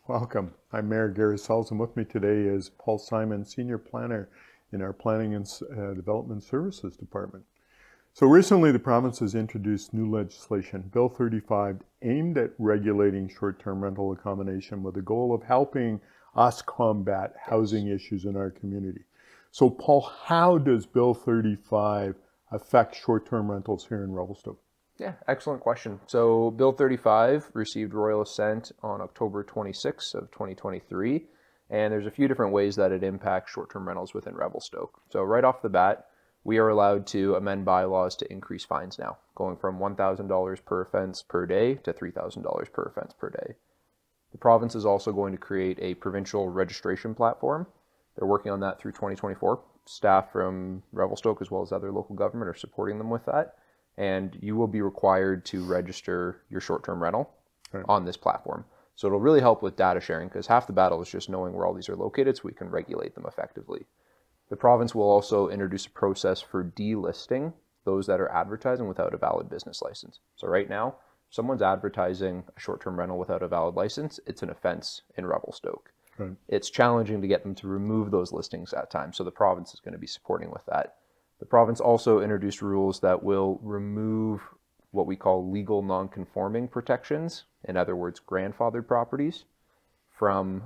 Welcome. I'm Mayor Gary Sulz, and with me today is Paul Simon, Senior Planner in our Planning and Development Services Department. So recently the province has introduced new legislation, Bill 35, aimed at regulating short-term rental accommodation with the goal of helping us combat housing issues in our community. So Paul, how does Bill 35 affect short-term rentals here in Revelstoke? Yeah, excellent question. So Bill 35 received royal assent on October 26th of 2023, and there's a few different ways that it impacts short-term rentals within Revelstoke. So right off the bat, we are allowed to amend bylaws to increase fines now, going from $1,000 per offense per day to $3,000 per offense per day. The province is also going to create a provincial registration platform. They're working on that through 2024. Staff from Revelstoke as well as other local government are supporting them with that. And you will be required to register your short-term rental on this platform. So it'll really help with data sharing, because half the battle is just knowing where all these are located so we can regulate them effectively. The province will also introduce a process for delisting those that are advertising without a valid business license. So right now, if someone's advertising a short-term rental without a valid license, it's an offense in Revelstoke. Right. It's challenging to get them to remove those listings at times, so the province is going to be supporting with that. The province also introduced rules that will remove what we call legal non-conforming protections, in other words, grandfathered properties, from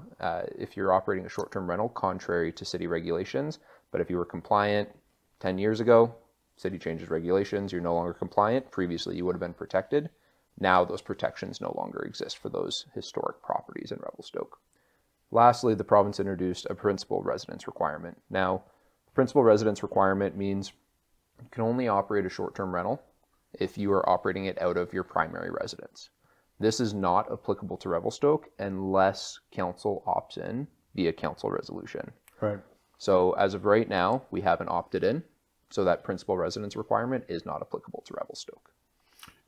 if you're operating a short-term rental contrary to city regulations. But if you were compliant 10 years ago, city changes regulations, you're no longer compliant. Previously, you would have been protected. Now those protections no longer exist for those historic properties in Revelstoke. Lastly, the province introduced a principal residence requirement. Now, principal residence requirement means you can only operate a short-term rental if you are operating it out of your primary residence. This is not applicable to Revelstoke unless council opts in via council resolution. Right. So as of right now, we haven't opted in, so that principal residence requirement is not applicable to Revelstoke.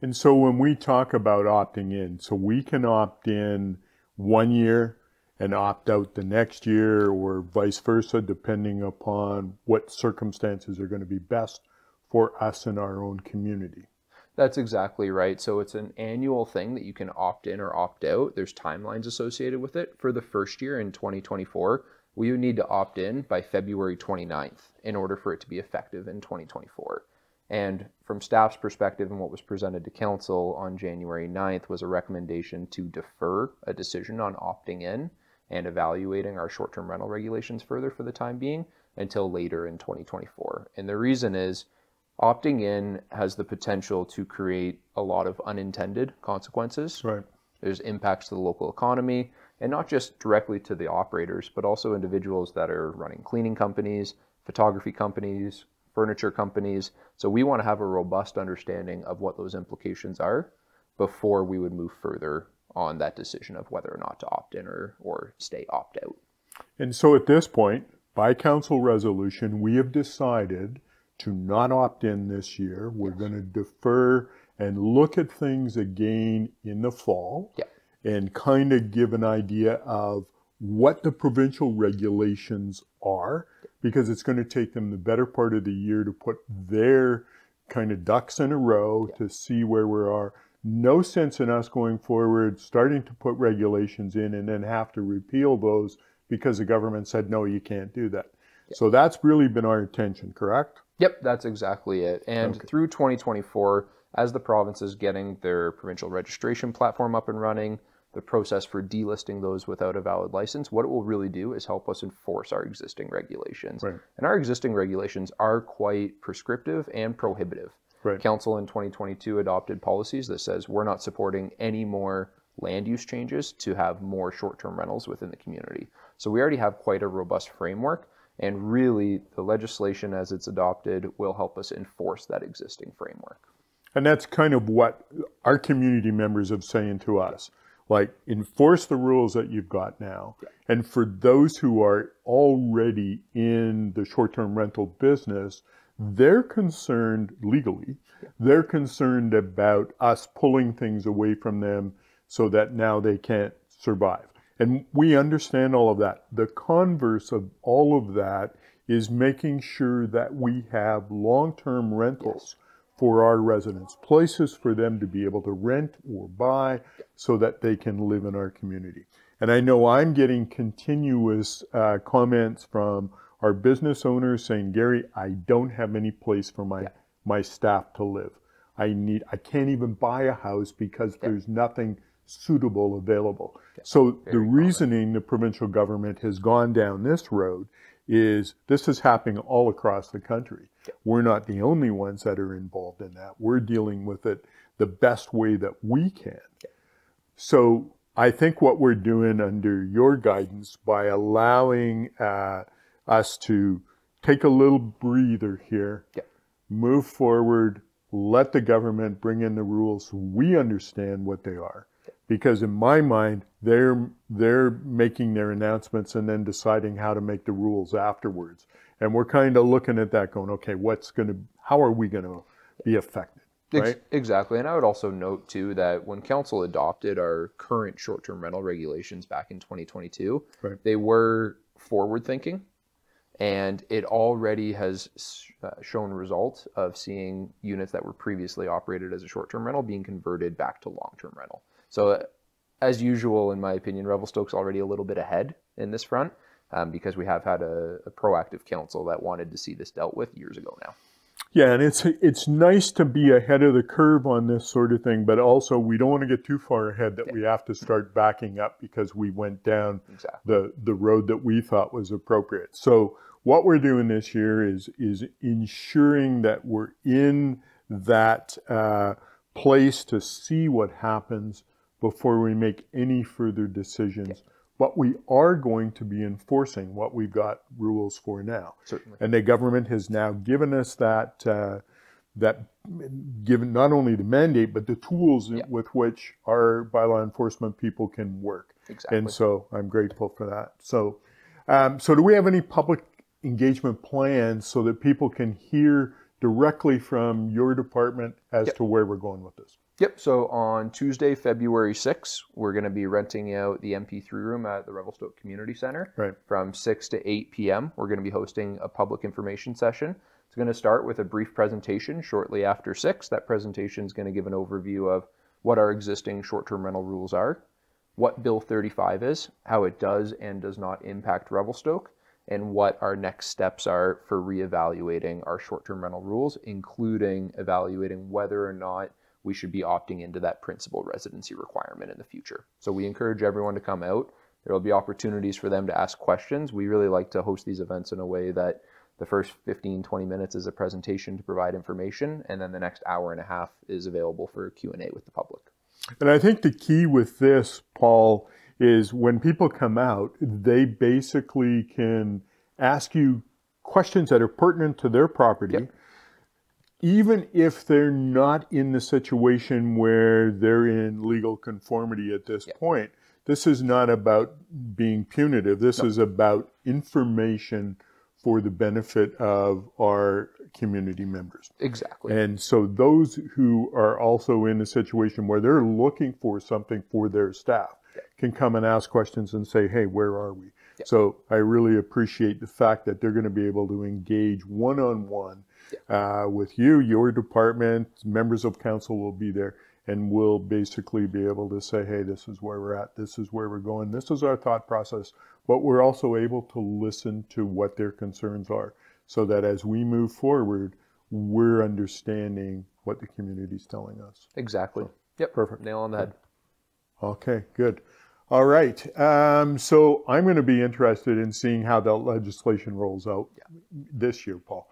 And so when we talk about opting in, so we can opt in 1 year and opt out the next year, or vice versa, depending upon what circumstances are going to be best for us in our own community. That's exactly right. So it's an annual thing that you can opt in or opt out. There's timelines associated with it. For the first year in 2024, we would need to opt in by February 29th in order for it to be effective in 2024. And from staff's perspective and what was presented to council on January 9th was a recommendation to defer a decision on opting in and evaluating our short-term rental regulations further for the time being until later in 2024. And the reason is opting in has the potential to create a lot of unintended consequences. Right. There's impacts to the local economy, and not just directly to the operators, but also individuals that are running cleaning companies, photography companies, furniture companies. So we want to have a robust understanding of what those implications are before we would move further on that decision of whether or not to opt in or stay opt out. And so at this point, by council resolution, we have decided to not opt in this year. We're going to defer and look at things again in the fall and kind of give an idea of what the provincial regulations are, because it's going to take them the better part of the year to put their kind of ducks in a row to see where we are. No sense in us going forward, starting to put regulations in and then have to repeal those because the government said, no, you can't do that. So that's really been our intention, correct? Yep, that's exactly it. And through 2024, as the province is getting their provincial registration platform up and running, the process for delisting those without a valid license, what it will really do is help us enforce our existing regulations. Right. And our existing regulations are quite prescriptive and prohibitive. Right. Council in 2022 adopted policies that says we're not supporting any more land use changes to have more short-term rentals within the community. So we already have quite a robust framework, and really the legislation as it's adopted will help us enforce that existing framework. And that's kind of what our community members have saying to us, like, enforce the rules that you've got now. Yeah. And for those who are already in the short-term rental business, they're concerned legally. Yeah. They're concerned about us pulling things away from them so that now they can't survive. And we understand all of that. The converse of all of that is making sure that we have long-term rentals for our residents, places for them to be able to rent or buy so that they can live in our community. And I know I'm getting continuous comments from our business owners saying, Gary, I don't have any place for my staff to live. I can't even buy a house because there's nothing suitable available. So the reasoning the provincial government has gone down this road is this is happening all across the country. We're not the only ones that are involved in that. We're dealing with it the best way that we can. So I think what we're doing under your guidance by allowing us to take a little breather here, move forward, let the government bring in the rules so we understand what they are. Because in my mind, they're making their announcements and then deciding how to make the rules afterwards. And we're kind of looking at that going, okay, how are we going to be affected? Right? Exactly. And I would also note, too, that when Council adopted our current short-term rental regulations back in 2022, they were forward-thinking, and it already has shown results of seeing units that were previously operated as a short-term rental being converted back to long-term rental. So as usual, in my opinion, Revelstoke's already a little bit ahead in this front because we have had a proactive council that wanted to see this dealt with years ago now. Yeah, and it's nice to be ahead of the curve on this sort of thing, but also we don't want to get too far ahead that we have to start backing up because we went down the road that we thought was appropriate. So what we're doing this year is ensuring that we're in that place to see what happens before we make any further decisions. But we are going to be enforcing what we've got rules for now. Certainly. And the government has now given us that, given not only the mandate, but the tools with which our bylaw enforcement people can work. Exactly. And so I'm grateful for that. So, so do we have any public engagement plans so that people can hear directly from your department as to where we're going with this? Yep. So on Tuesday, February 6th, we're going to be renting out the MP3 room at the Revelstoke Community Center from 6 to 8 p.m. We're going to be hosting a public information session. It's going to start with a brief presentation shortly after 6. That presentation is going to give an overview of what our existing short-term rental rules are, what Bill 35 is, how it does and does not impact Revelstoke, and what our next steps are for reevaluating our short-term rental rules, including evaluating whether or not we should be opting into that principal residency requirement in the future. So we encourage everyone to come out. There will be opportunities for them to ask questions. We really like to host these events in a way that the first 15, 20 minutes is a presentation to provide information, and then the next hour and a half is available for Q&A with the public. And I think the key with this, Paul, is when people come out, they basically can ask you questions that are pertinent to their property, even if they're not in the situation where they're in legal conformity at this point. This is not about being punitive. This is about information for the benefit of our community members. Exactly. And so those who are also in a situation where they're looking for something for their staff can come and ask questions and say, hey, where are we? So I really appreciate the fact that they're going to be able to engage one-on-one with you, your department, members of council will be there, and we'll basically be able to say, hey, this is where we're at, this is where we're going, this is our thought process, but we're also able to listen to what their concerns are so that as we move forward, we're understanding what the community's telling us. Exactly. So, yep. Perfect. Nail on the head. Okay, good. All right. So I'm going to be interested in seeing how that legislation rolls out this year, Paul.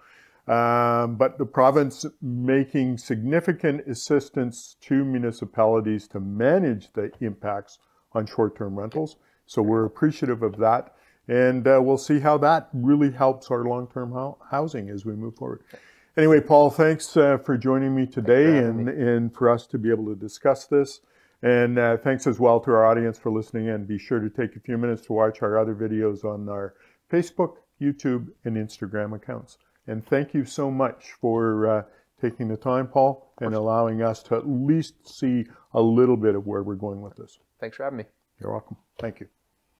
But the province making significant assistance to municipalities to manage the impacts on short-term rentals. So we're appreciative of that. And we'll see how that really helps our long-term housing as we move forward. Anyway, Paul, thanks for joining me today and for us to be able to discuss this. And thanks as well to our audience for listening in. Be sure to take a few minutes to watch our other videos on our Facebook, YouTube, and Instagram accounts. And thank you so much for taking the time, Paul, and allowing us to at least see a little bit of where we're going with this. Thanks for having me. You're welcome. Thank you.